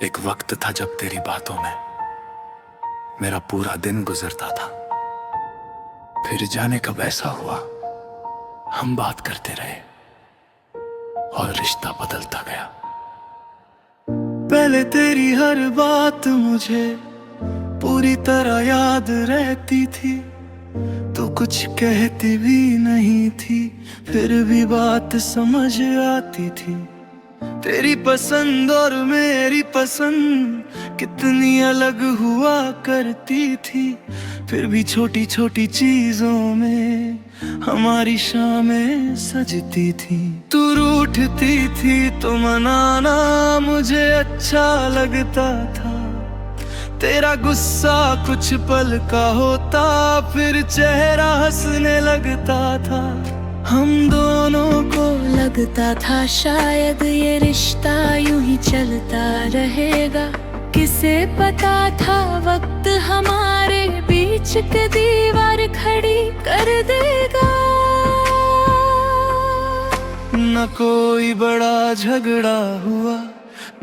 एक वक्त था जब तेरी बातों में मेरा पूरा दिन गुजरता था। फिर जाने कब ऐसा हुआ, हम बात करते रहे और रिश्ता बदलता गया। पहले तेरी हर बात मुझे पूरी तरह याद रहती थी। तू कुछ कहती भी नहीं थी, फिर भी बात समझ आती थी। तेरी पसंद और मेरी पसंद कितनी अलग हुआ करती थी, फिर भी छोटी छोटी चीजों में हमारी शामें सजती थी। तू रूठती थी तो मनाना मुझे अच्छा लगता था। तेरा गुस्सा कुछ पल का होता, फिर चेहरा हंसने लगता था। हम दोनों को लगता था शायद ये रिश्ता यूं ही चलता रहेगा। किसे पता था वक्त हमारे बीच की दीवार खड़ी कर देगा। न कोई बड़ा झगड़ा हुआ,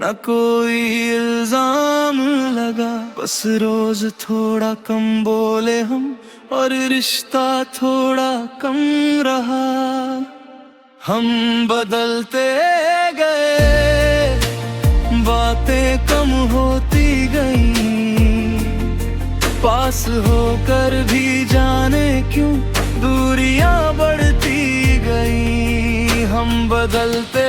न कोई इल्जाम लगा, बस रोज थोड़ा कम बोले हम और रिश्ता थोड़ा कम रहा। हम बदलते गए, बातें कम होती गईं, पास होकर भी जाने क्यों दूरियां बढ़ती गईं। हम बदलते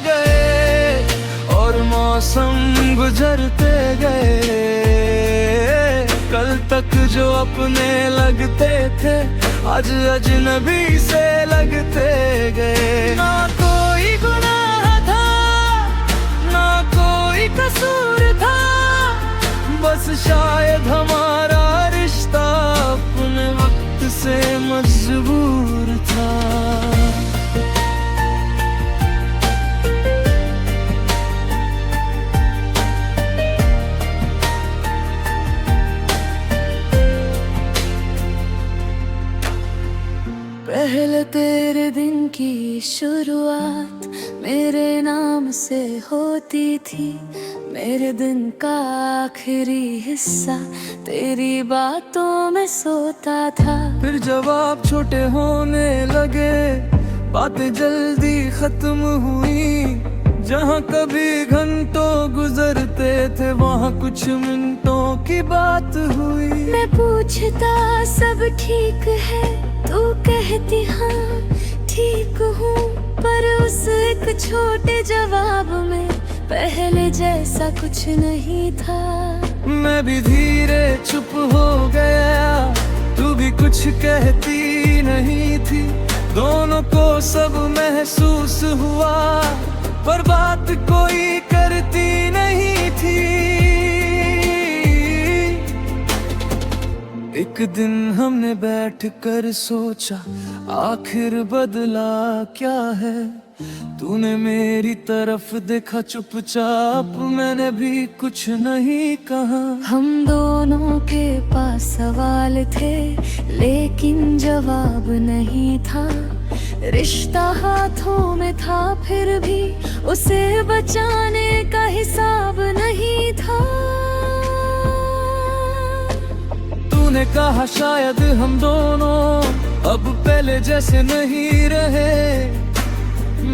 गए और मौसम गुजरते गए। कल तक जो अपने लगते थे आज अजनबी से लगते गए। ना कोई गुनाह था, ना कोई कसूर था, बस शायद हमारा रिश्ता अपने वक्त से मजबूर था। पहले तेरे दिन की शुरुआत मेरे नाम से होती थी। मेरे दिन का आखिरी हिस्सा तेरी बातों में सोता था। फिर जब आप छोटे होने लगे, बातें जल्दी खत्म हुई। जहाँ कभी घंटों गुजरते थे, वहाँ कुछ मिनटों की बात हुई। मैं पूछता सब ठीक है, तू कहती हाँ ठीक हूँ, पर उस एक छोटे जवाब में पहले जैसा कुछ नहीं था। मैं भी धीरे चुप हो गया, तू भी कुछ कहती नहीं थी। दोनों को सब महसूस हुआ, पर बात कोई करती नहीं थी। एक दिन हमने बैठकर सोचा, आखिर बदला क्या है। तूने मेरी तरफ देखा चुपचाप, मैंने भी कुछ नहीं कहा। हम दोनों के पास सवाल थे, लेकिन जवाब नहीं था। रिश्ता हाथों में था, फिर भी उसे बचाने का हिसाब नहीं था। तूने कहा शायद हम दोनों अब पहले जैसे नहीं रहे।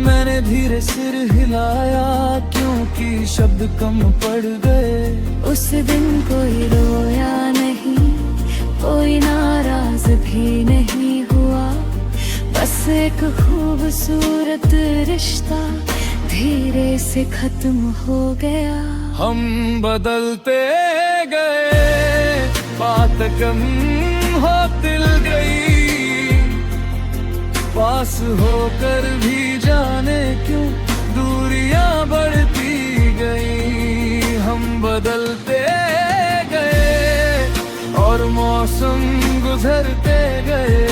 मैंने धीरे सिर हिलाया, क्योंकि शब्द कम पड़ गए। उस दिन कोई रोया नहीं, कोई नाराज भी नहीं हुआ, बस एक खूबसूरत रिश्ता धीरे से खत्म हो गया। हम बदलते गए, बात कम होती गई, पास होकर भी जाने क्यों दूरियां बढ़ती गई। हम बदलते गए और मौसम गुजरते गए।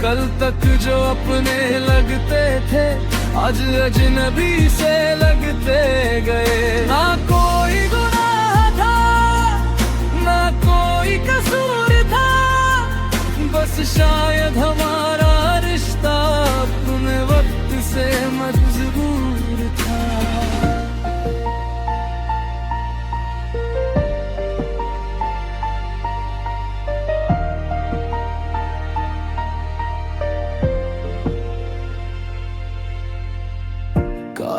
कल तक जो अपने लगते थे आज अजनबी से लगते गए। ना कोई गुनाह था, ना कोई कसूर था, बस शायद हमारा रिश्ता अपने वक्त से मजबूर था।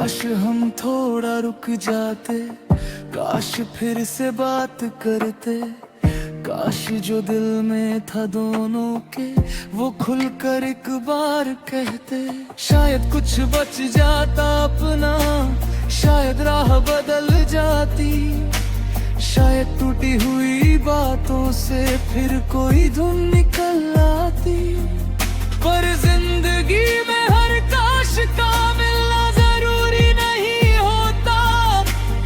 काश हम थोड़ा रुक जाते, काश फिर से बात करते, काश जो दिल में था दोनों के वो खुलकर एक बार कहते। शायद कुछ बच जाता अपना, शायद राह बदल जाती, शायद टूटी हुई बातों से फिर कोई धुन निकल आती। पर जिंदगी में हर काश का मिलना जरूरी नहीं होता,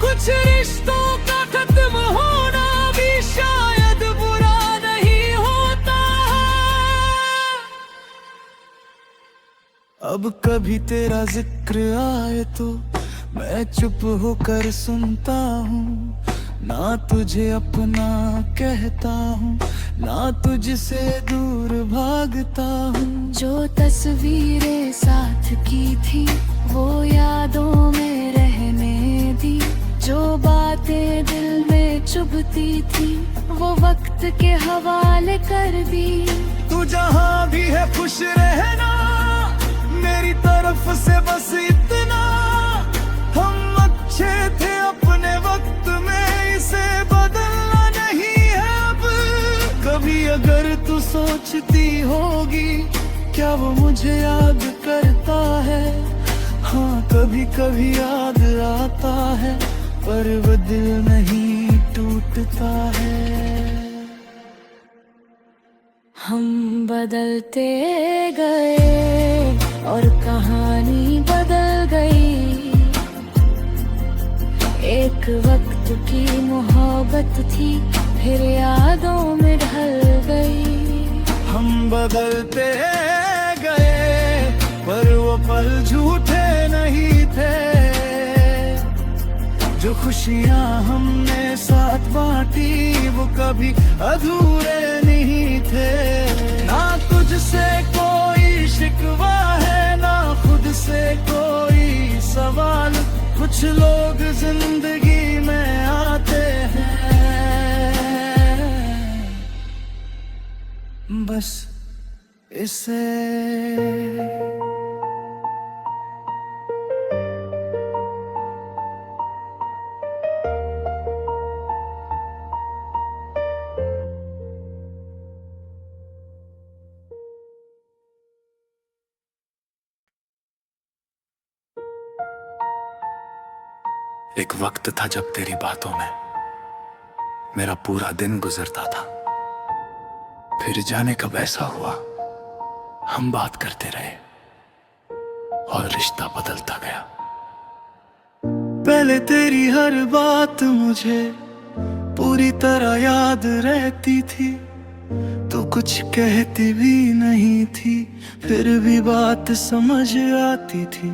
कुछ रिश्तों का खत्म होना भी शायद बुरा नहीं होता। अब कभी तेरा जिक्र आए तो मैं चुप होकर सुनता हूँ, ना तुझे अपना कहता हूँ, ना तुझसे दूर भागता हूँ। जो तस्वीरें साथ की थी वो यादों में रहने दी, जो बातें दिल में चुभती थी वो वक्त के हवाले कर दी। तू जहाँ भी है खुश रहना, मेरी तरफ से बस इतना, हम अच्छे थे अपने वक्त में, इसे बदलना नहीं है अब। कभी अगर तू सोचती होगी क्या वो मुझे याद करता है, हाँ कभी कभी याद आता है, पर वो दिल नहीं टूटता है। हम बदलते गए और कहानी बदल गई, एक वक्त की मोहब्बत थी फिर यादों में ढल गई। हम बदलते गए पर वो पल झूठे नहीं थे, जो खुशियाँ हमने साथ बांटी वो कभी अधूरे नहीं थे। ना तुझसे कोई शिकवा है, ना खुद से कोई सवाल, कुछ लोग जिंदगी में आते हैं बस इसे। एक वक्त था जब तेरी बातों में मेरा पूरा दिन गुजरता था, फिर जाने कब ऐसा हुआ हम बात करते रहे और रिश्ता बदलता गया। पहले तेरी हर बात मुझे पूरी तरह याद रहती थी, तो कुछ कहती भी नहीं थी फिर भी बात समझ आती थी।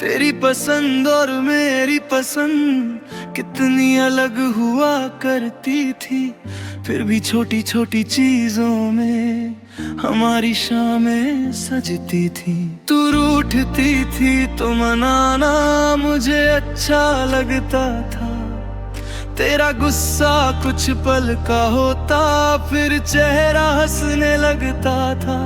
तेरी पसंद और मेरी पसंद कितनी अलग हुआ करती थी, फिर भी छोटी छोटी चीजों में हमारी शामें सजती थी। तू रूठती थी तो मनाना मुझे अच्छा लगता था, तेरा गुस्सा कुछ पल का होता फिर चेहरा हंसने लगता था।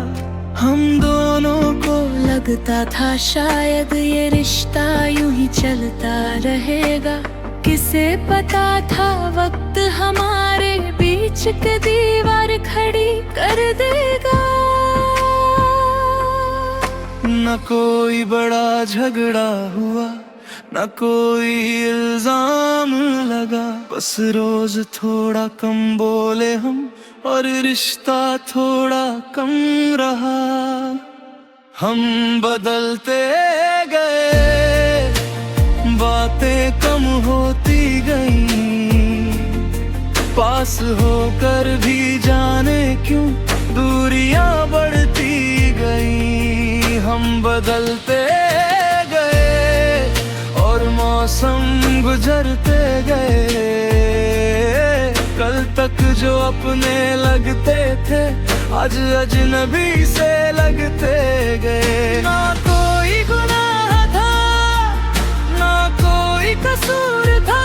हम दोनों को लगता था शायद ये रिश्ता यूं ही चलता रहेगा, किसे पता था वक्त हमारे बीच की दीवार खड़ी कर देगा। न कोई बड़ा झगड़ा हुआ, न कोई इल्जाम लगा, बस रोज थोड़ा कम बोले हम और रिश्ता थोड़ा कम रहा। हम बदलते गए, बातें कम होती गईं, पास होकर भी जाने क्यों दूरियां बढ़ती गईं। हम बदलते गए और मौसम गुजरते गए, कल तक जो अपने लगते थे आज अजनबी से लगते गए। ना कोई गुनाह था, ना कोई कसूर था,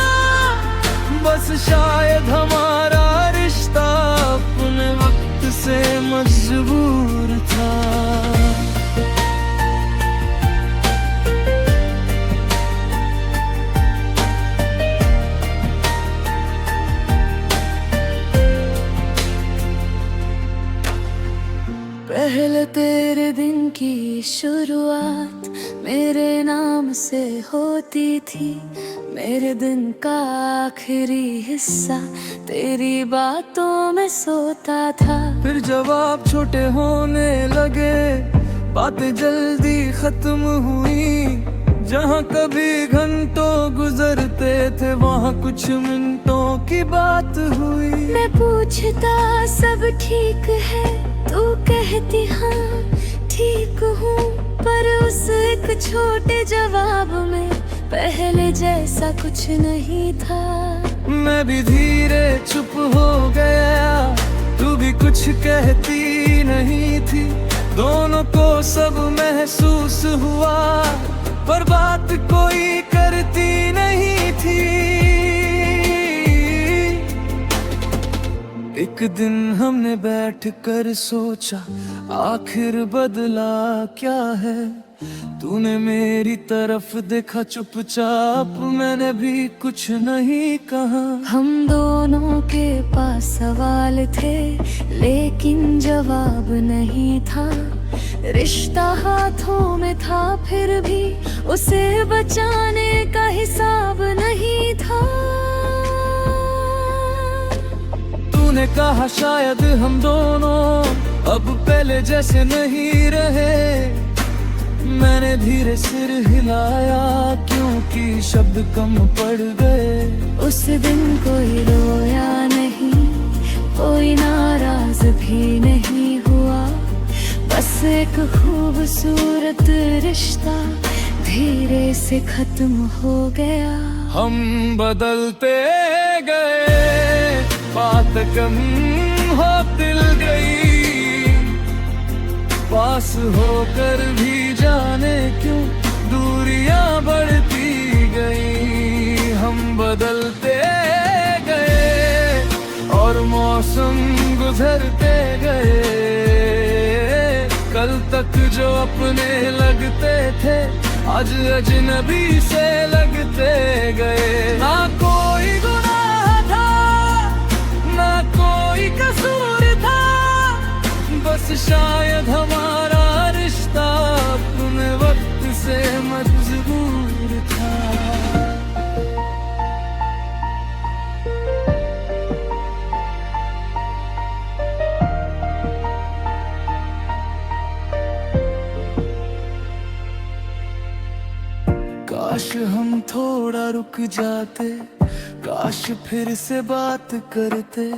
बस शायद हमारा रिश्ता अपने वक्त से मजबूर था। शुरुआत मेरे नाम से होती थी, मेरे दिन का आखिरी हिस्सा तेरी बातों में सोता था। फिर जवाब छोटे होने लगे, बातें जल्दी खत्म हुई। जहाँ कभी घंटों गुजरते थे वहाँ कुछ मिनटों की बात हुई। मैं पूछता सब ठीक है, तू कहती हाँ ठीक हूँ, पर उस एक छोटे जवाब में पहले जैसा कुछ नहीं था। मैं भी धीरे चुप हो गया, तू भी कुछ कहती नहीं थी। दोनों को सब महसूस हुआ, पर बात कोई करती नहीं थी। एक दिन हमने बैठ कर सोचा, आखिर बदला क्या है। तूने मेरी तरफ देखा चुपचाप, मैंने भी कुछ नहीं कहा। हम दोनों के पास सवाल थे, लेकिन जवाब नहीं था। रिश्ता हाथों में था, फिर भी उसे बचाने का हिसाब नहीं था। तूने कहा शायद हम दोनों अब पहले जैसे नहीं रहे। मैंने धीरे सिर हिलाया, क्योंकि शब्द कम पड़ गए। उस दिन कोई रोया नहीं, कोई नाराज भी नहीं हुआ। बस एक खूबसूरत रिश्ता धीरे से खत्म हो गया। हम बदलते गए, बात कम होती गई। पास होकर भी जाने क्यों दूरियां बढ़ती गई। हम बदलते गए और मौसम गुजरते गए। कल तक जो अपने लगते थे, आज अजनबी से लगते गए। ना कोई गुनाह था, ना कोई कसूर था, बस शायद हमारा रिश्ता अपने वक्त से मजबूर था। काश हम थोड़ा रुक जाते, काश फिर से बात करते।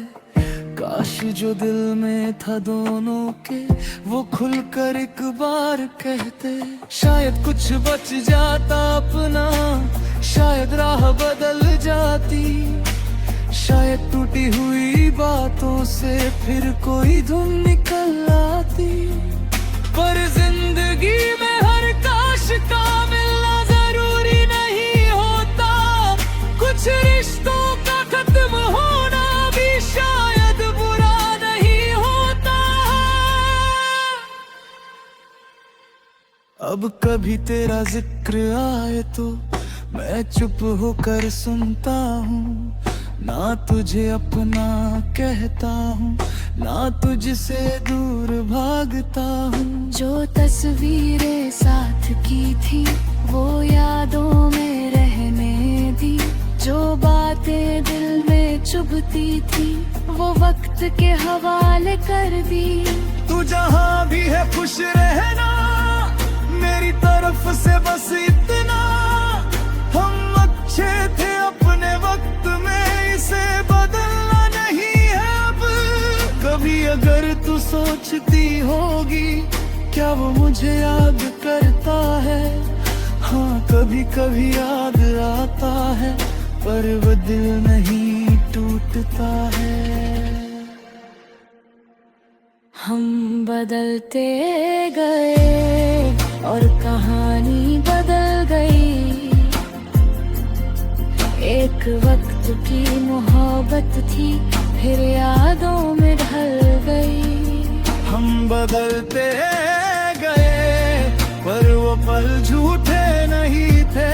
काश जो दिल में था दोनों के, वो खुलकर एक बार कहते। शायद कुछ बच जाता अपना, शायद राह बदल जाती। शायद टूटी हुई बातों से फिर कोई धुन निकल आती। पर जिंदगी में हर काश का मिलना जरूरी नहीं होता। कुछ रिश्तों का खत्म होना भी शायद बुरा नहीं होता। अब कभी तेरा जिक्र आए तो मैं चुप होकर सुनता हूँ। ना तुझे अपना कहता हूँ, ना तुझसे दूर भागता हूँ। जो तस्वीरें साथ की थी, वो यादों में रहने दी। जो बातें दिल में चुभती थी, वो वक्त के हवाले कर दी। तू जहाँ भी है खुश रहना, मेरी तरफ से बस इतना। हम अच्छे थे अपने वक्त में, इसे बदलना नहीं है अब। कभी अगर तू सोचती होगी, क्या वो मुझे याद करता है? हाँ, कभी कभी याद आता है, पर वो दिल नहीं टूटता है। हम बदलते गए और कहानी बदल गई। एक वक्त की मोहब्बत थी, फिर यादों में ढल गई। हम बदलते गए, पर वो पल झूठे नहीं थे।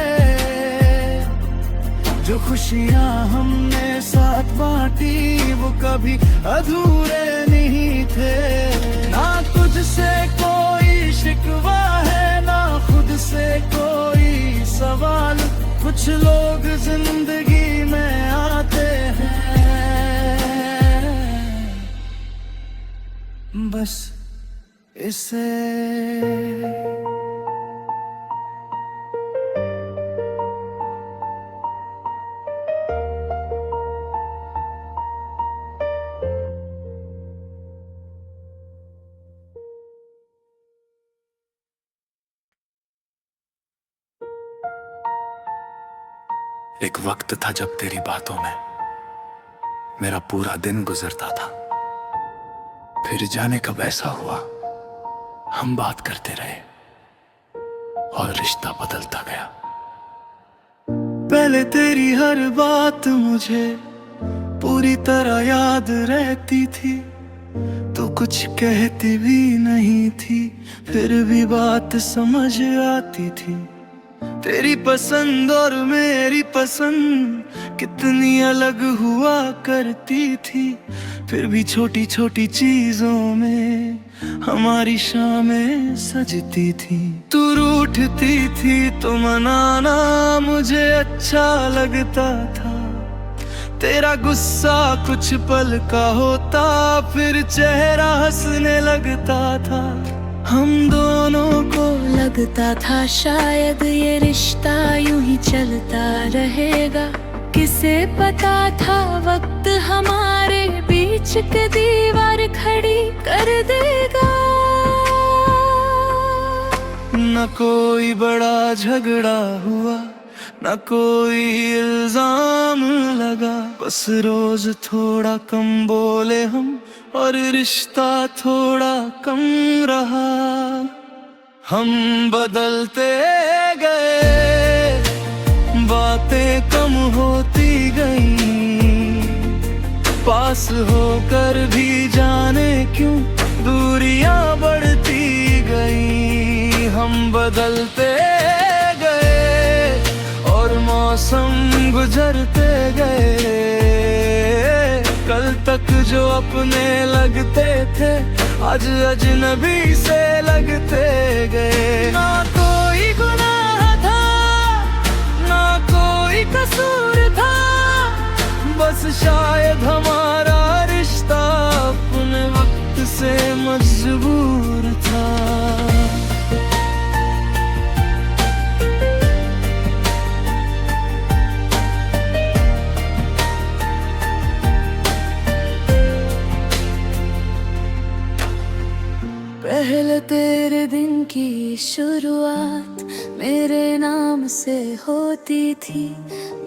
जो खुशियाँ हमने साथ बांटी, वो कभी अधूरे नहीं थे। ना तुझसे कोई शिकवा है ना खुद से कोई सवाल। कुछ लोग जिंदगी में आते हैं बस इसे एक वक्त था जब तेरी बातों में मेरा पूरा दिन गुजरता था। फिर जाने कब ऐसा हुआ हम बात करते रहे और रिश्ता बदलता गया। पहले तेरी हर बात मुझे पूरी तरह याद रहती थी। तू कुछ कहती भी नहीं थी फिर भी बात समझ आती थी। तेरी पसंद और मेरी पसंद कितनी अलग हुआ करती थी। फिर भी छोटी छोटी चीजों में हमारी शामें सजती थी। तू रूठती थी तो मनाना मुझे अच्छा लगता था। तेरा गुस्सा कुछ पल का होता फिर चेहरा हंसने लगता था। हम दोनों को लगता था शायद ये रिश्ता यूं ही चलता रहेगा। किसे पता था वक्त हमारे बीच की दीवार खड़ी कर देगा। न कोई बड़ा झगड़ा हुआ न कोई इल्जाम लगा। बस रोज थोड़ा कम बोले हम और रिश्ता थोड़ा कम रहा। हम बदलते गए बातें कम होती गईं। पास होकर भी जाने क्यों दूरियां बढ़ती गईं। हम बदलते गए और मौसम गुजरते गए। कल तक जो अपने लगते थे आज अजनबी से लगते गए। ना कोई गुनाह था ना कोई कसूर था। बस शायद हमारा रिश्ता अपने वक्त से मजबूर था। पहले तेरे दिन की शुरुआत मेरे नाम से होती थी।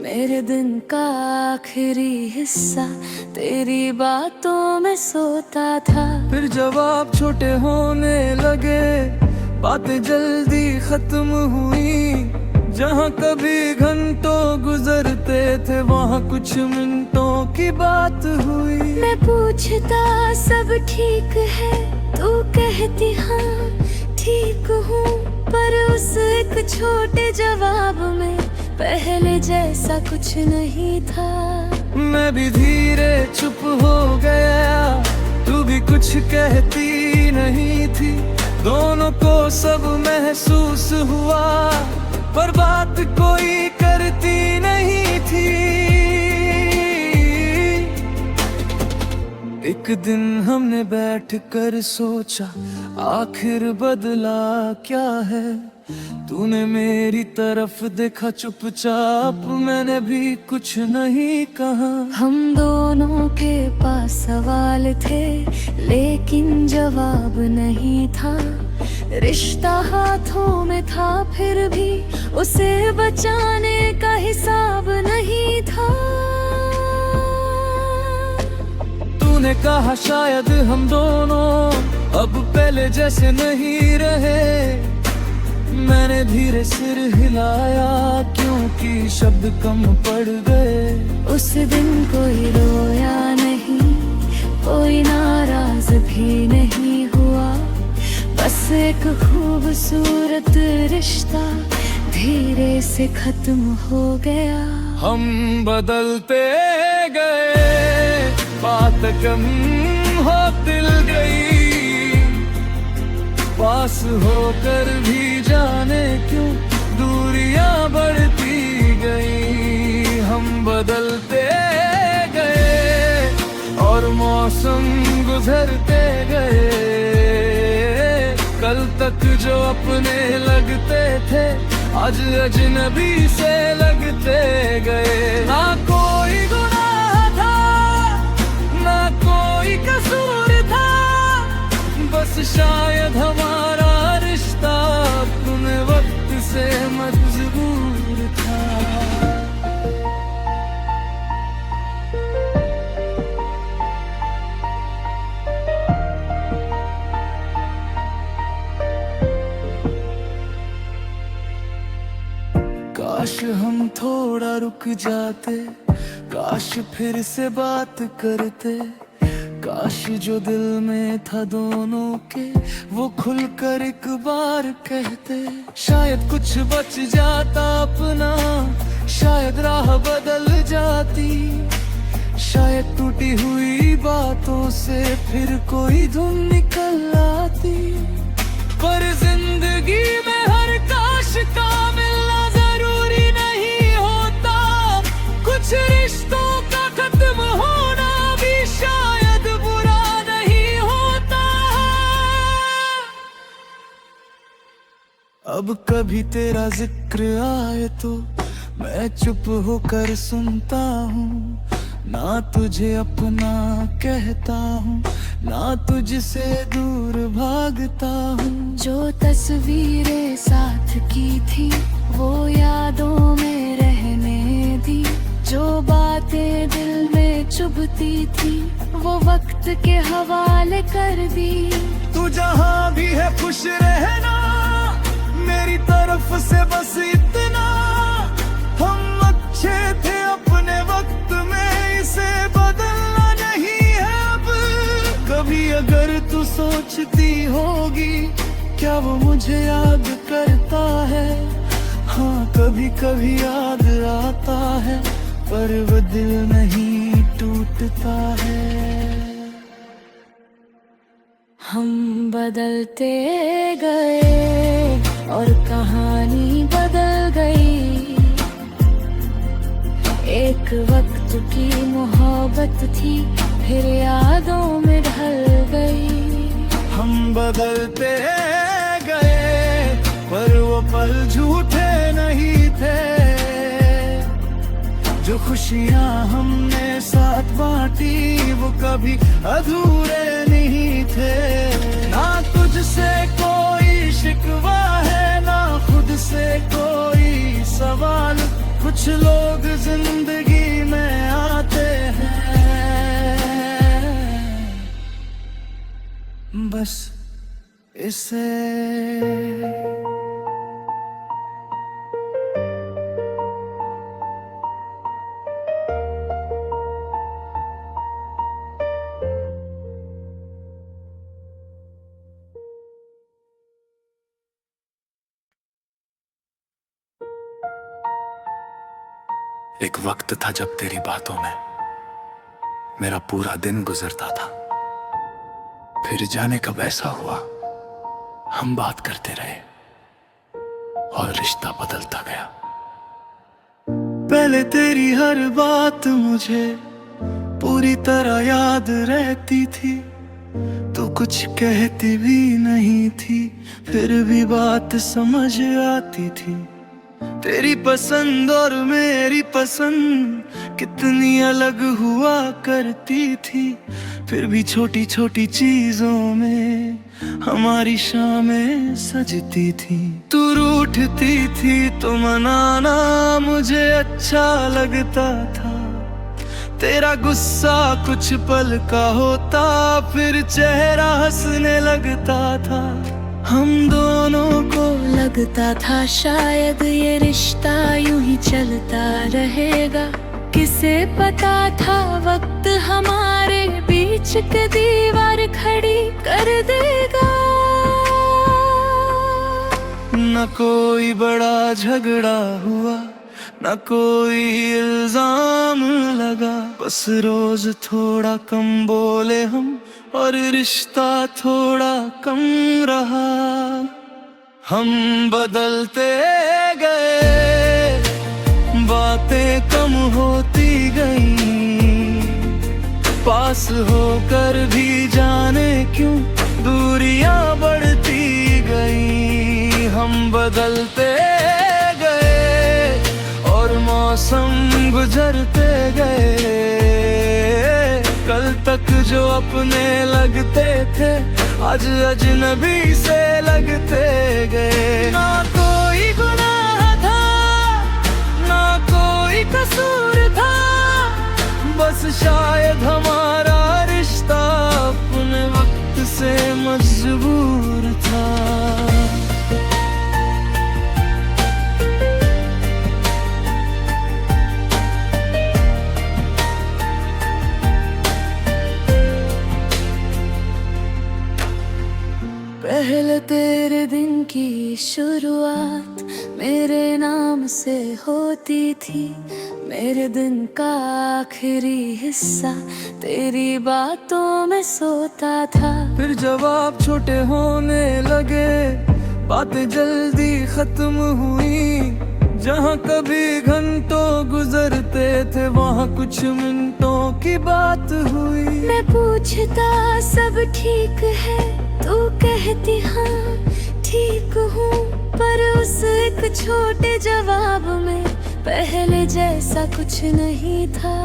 मेरे दिन का आखिरी हिस्सा तेरी बातों में सोता था। फिर जवाब छोटे होने लगे बातें जल्दी खत्म हुई। जहाँ कभी घंटों गुजरते थे वहाँ कुछ मिनटों की बात हुई। मैं पूछता सब ठीक है तू कहती हाँ ठीक हूँ। पर उस एक छोटे जवाब में पहले जैसा कुछ नहीं था। मैं भी धीरे चुप हो गया तू भी कुछ कहती नहीं थी। दोनों को सब महसूस हुआ पर बात कोई करती नहीं थी। एक दिन हमने बैठ कर सोचा आखिर बदला क्या है। तूने मेरी तरफ देखा चुपचाप मैंने भी कुछ नहीं कहा। हम दोनों के पास सवाल थे लेकिन जवाब नहीं था। रिश्ता हाथों में था फिर भी उसे बचाने का हिसाब नहीं था। तूने कहा शायद हम दोनों अब पहले जैसे नहीं रहे। मैंने धीरे सिर हिलाया क्योंकि शब्द कम पड़ गए। उस दिन कोई रोया नहीं कोई नाराज भी नहीं हुआ। बस एक खूबसूरत रिश्ता धीरे से खत्म हो गया। हम बदलते गए बात कम हो दिल गई। पास होकर भी जाने क्यों दूरियां बढ़ती गई। हम बदलते गए और मौसम गुजरते गए। कल तक जो अपने लगते थे आज अजनबी से लगते गए। ना कोई गुनाह था ना कोई कसूर था, बस शायद हमारा रिश्ता अपने वक्त से मजबूर था। काश हम थोड़ा रुक जाते, काश फिर से बात करते, काश जो दिल में था दोनों के वो खुलकर एक बार कहते। शायद कुछ बच जाता अपना, शायद राह बदल जाती, शायद टूटी हुई बातों से फिर कोई धुन निकल आती। पर जिंदगी में हर काश का मिलना जरूरी नहीं होता, कुछ रिश्तों का खत्म होना भी शायद बुरा नहीं होता। अब कभी तेरा जिक्र आए तो मैं चुप होकर सुनता हूँ, ना तुझे अपना कहता हूँ ना तुझसे दूर भागता हूँ। जो तस्वीरें साथ की थी वो यादों में रहने दी, जो बातें दिल में चुभती थी वो वक्त के हवाले कर दी। तू जहाँ भी है खुश रहना, मेरी तरफ से बस इतना। हम अच्छे थे अपने वक्त में, इसे बदलना नहीं है अब। कभी अगर तू सोचती होगी क्या वो मुझे याद करता है, हाँ कभी कभी याद आता है, पर वो दिल नहीं टूटता है। हम बदलते गए और कहानी बदल गई। एक वक्त की मोहब्बत थी फिर यादों में ढल गई। हम बदलते गए पर वो पल झूठे नहीं थे, जो खुशियां हमने साथ बांटी वो कभी अधूरे नहीं थे। ना तुझसे कोई शिकवा है ना खुद से कोई सवाल, कुछ लोग जिंदगी में आते हैं बस इसे। एक वक्त था जब तेरी बातों में मेरा पूरा दिन गुजरता था, फिर जाने कब ऐसा हुआ हम बात करते रहे और रिश्ता बदलता गया। पहले तेरी हर बात मुझे पूरी तरह याद रहती थी, तू कुछ कहती भी नहीं थी फिर भी बात समझ आती थी। तेरी पसंद और मेरी पसंद कितनी अलग हुआ करती थी, फिर भी छोटी छोटी चीजों में हमारी शामें सजती थी। तू रूठती थी तो मनाना मुझे अच्छा लगता था, तेरा गुस्सा कुछ पल का होता फिर चेहरा हंसने लगता था। हम दोनों को लगता था शायद ये रिश्ता यूं ही चलता रहेगा, किसे पता था वक्त हमारे बीच की दीवार खड़ी कर देगा। न कोई बड़ा झगड़ा हुआ न कोई इल्जाम लगा, बस रोज थोड़ा कम बोले हम और रिश्ता थोड़ा कम रहा। हम बदलते गए, बातें कम होती गईं, पास होकर भी जाने क्यों दूरियां बढ़ती गईं। हम बदलते गए और मौसम गुजरते गए, कल तक जो अपने लगते थे आज अजनबी से लगते गए। ना कोई गुनाह था, ना कोई कसूर था, बस शायद हमारा रिश्ता अपने वक्त से मजबूर था। पहले तेरे दिन की शुरुआत मेरे नाम से होती थी, मेरे दिन का आखिरी हिस्सा तेरी बातों में सोता था। फिर जवाब छोटे होने लगे, बातें जल्दी खत्म हुई, जहाँ कभी घंटों गुजरते थे वहाँ कुछ मिनटों की बात हुई। मैं पूछता सब ठीक है, तू कहती हाँ ठीक हूँ, पर उस एक छोटे जवाब में पहले जैसा कुछ नहीं था।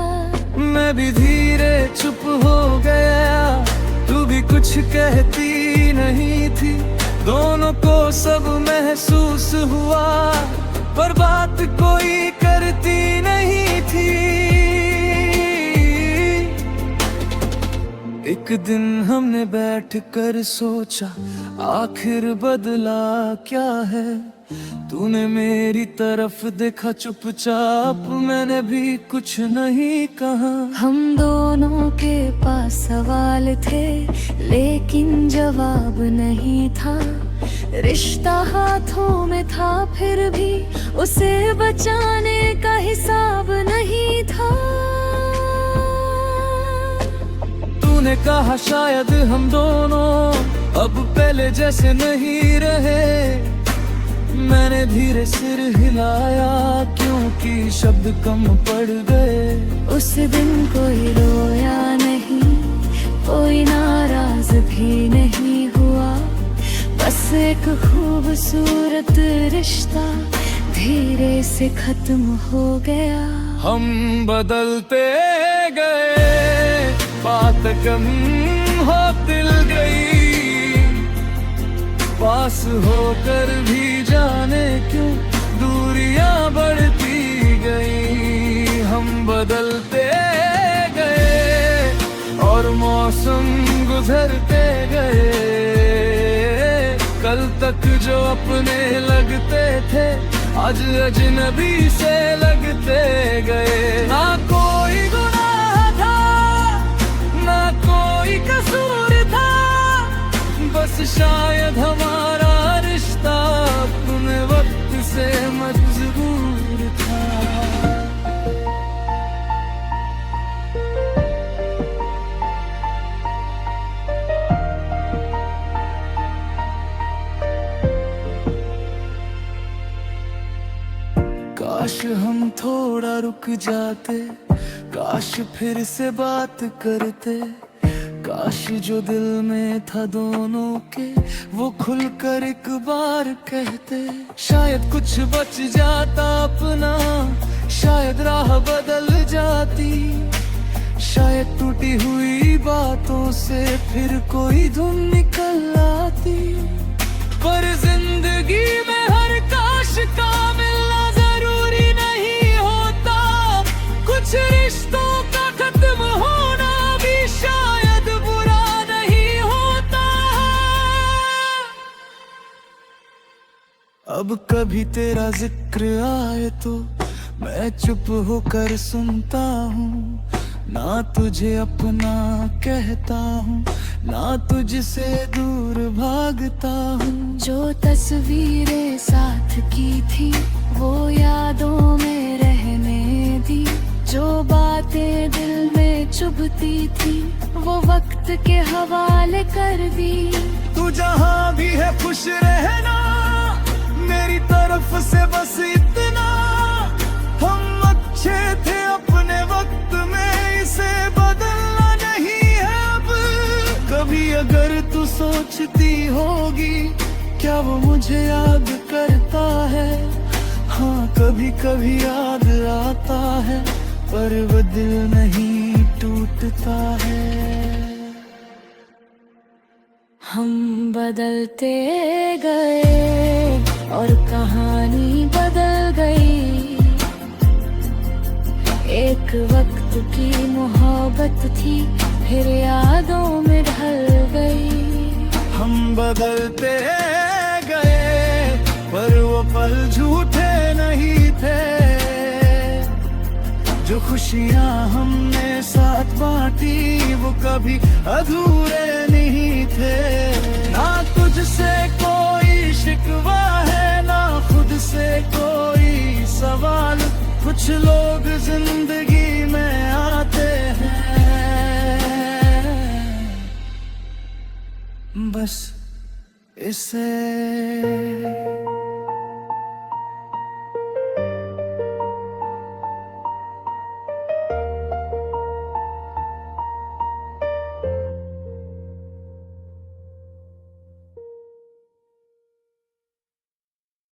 मैं भी धीरे चुप हो गया, तू भी कुछ कहती नहीं थी, दोनों को सब महसूस हुआ, पर बात कोई करती नहीं थी। एक दिन हमने बैठकर सोचा आखिर बदला क्या है। तूने मेरी तरफ देखा चुपचाप, मैंने भी कुछ नहीं कहा। हम दोनों के पास सवाल थे लेकिन जवाब नहीं था, रिश्ता हाथों में था फिर भी उसे बचाने का हिसाब नहीं था। तूने कहा शायद हम दोनों अब पहले जैसे नहीं रहे, मैंने धीरे सिर हिलाया क्योंकि शब्द कम पड़ गए। उस दिन कोई रोया नहीं, कोई नाराज भी नहीं हुआ, बस एक खूबसूरत रिश्ता धीरे से खत्म हो गया। हम बदलते गए, बात कम होती गई, पास होकर भी जाने क्यों दूरियां बढ़ती गई। हम बदलते गए और मौसम गुजरते गए, कल तक जो अपने लगते थे आज अजनबी से लगते गए। ना कोई गुनाह था, ना कोई कसूर था, बस शायद हमारा रिश्ता अपने वक्त से मजबूर था। काश हम थोड़ा रुक जाते, काश फिर से बात करते, काश जो दिल में था दोनों के वो खुलकर एक बार कहते। शायद कुछ बच जाता अपना, शायद राह बदल जाती, शायद टूटी हुई बातों से फिर कोई धुन निकल आती। पर जिंदगी में हर काश का मिलना जरूरी नहीं होता, कुछ रिश्तों का खत्म होना भी शायद बुरा नहीं होता। अब कभी तेरा जिक्र आए तो मैं चुप होकर सुनता हूँ, ना तुझे अपना कहता हूँ, ना तुझसे दूर भागता हूँ। जो तस्वीरें साथ की थी वो यादों में रहने दी, जो बातें दिल में चुभती थी वो वक्त के हवाले कर दी। तू जहाँ भी है खुश रहना, मेरी तरफ से बस इतना। हम अच्छे थे अपने वक्त में, इसे बदलना नहीं है अब। कभी अगर तू सोचती होगी क्या वो मुझे याद करता है, हाँ कभी कभी याद आता है, पर वो दिल नहीं टूटता है। हम बदलते गए और कहानी बदल गई। एक वक्त की मोहब्बत थी, फिर यादों में ढल गई। हम बदलते गए पर वो पल झूठे नहीं थे। जो खुशियाँ हमने साथ बांटी वो कभी अधूरे नहीं थे। ना तुझसे कोई शिकवा है, ना खुद से कोई सवाल। कुछ लोग जिंदगी में आते हैं बस इसे